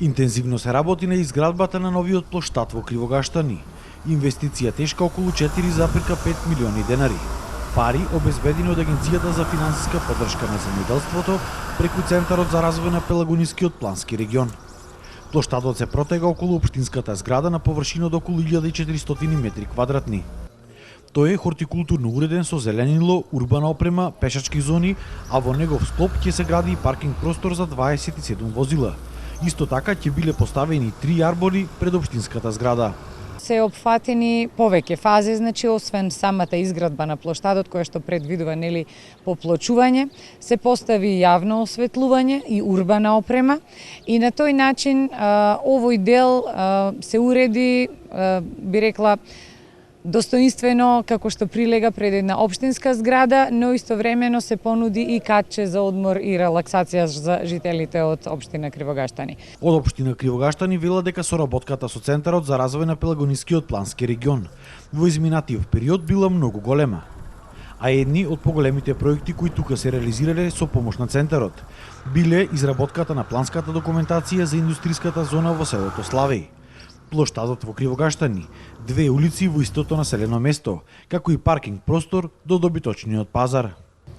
Интензивно се работи на изградбата на новиот плоштад во Кривогаштани. Инвестиција тешка околу 4,5 милиони денари. Пари обезбедени од Агенцијата за финансиска поддршка на земјоделството преку Центарот за развој на Пелагонискиот плански регион. Плоштадот се протега околу општинската зграда на површина од околу 1400 метри квадратни. Тој е хортикултурно уреден со зеленило, урбана опрема, пешачки зони, а во негов склоп ќе се гради и паркинг простор за 27 возила. Исто така ќе биле поставени 3 арбори пред општинската зграда. Се опфатени повеќе фази, значи освен самата изградба на плоштадот која што предвидува поплочување, се постави јавно осветлување и урбана опрема и на тој начин овој дел се уреди, би рекла, достоинствено како што прилега пред една општинска зграда, но истовремено се понуди и катче за одмор и релаксација за жителите од општина Кривогаштани. Од општина Кривогаштани вела дека соработката со Центарот за развој на Пелагонискиот плански регион во изминатиот период била многу голема. А едни од поголемите проекти кои тука се реализирале со помош на Центарот биле изработката на планската документација за индустриската зона во селото Славеј, плоштадот во Кривогаштани, 2 улици во истото населено место, како и паркинг простор до добиточниот пазар.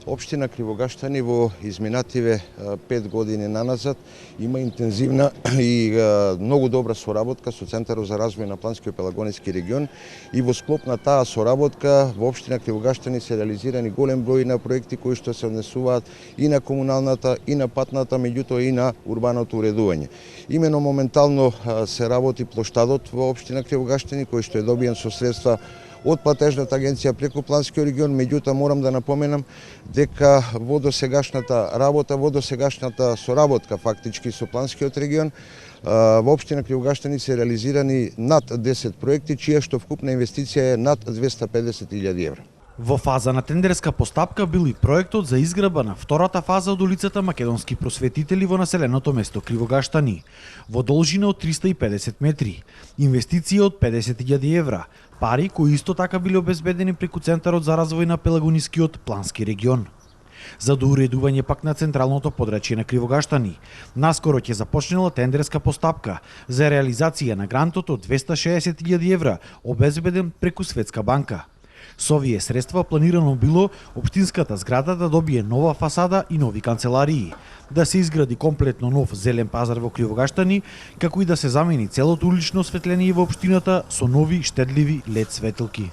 Општина Кривогаштани во изминативе 5 години наназад има интензивна и многу добра соработка со Центарот за развој на Планскиот Пелагонски регион и во склоп на таа соработка во општина Кривогаштани се реализирани голем број на проекти кои што се однесуваат и на комуналната, и на патната, меѓутоа и на урбаното уредување. Имено моментално се работи плоштадот во општина Кривогаштани кој што е добиен со средства од платежната агенција преку Планскиот регион, меѓутоа морам да напоменам дека во досегашната работа, во досегашната соработка фактички со Планскиот регион, во општина Кривогаштани се реализирани над 10 проекти, чија што вкупна инвестиција е над 250.000 евра. Во фаза на тендерска постапка бил и проектот за изградба на втората фаза од улицата Македонски просветители во населеното место Кривогаштани, во должина од 350 метри, инвестиција од 50.000 евра, пари кои исто така биле обезбедени преку Центарот за развој на Пелагонискиот плански регион. За доуредување пак на централното подрачје на Кривогаштани, наскоро ќе започнела тендерска постапка за реализација на грантот од 260.000 евра, обезбеден преку Светска банка. Со овие средства планирано било општинската зграда да добие нова фасада и нови канцеларии, да се изгради комплетно нов зелен пазар во Кривогаштани, како и да се замени целото улично осветление во општината со нови штедливи LED светилки.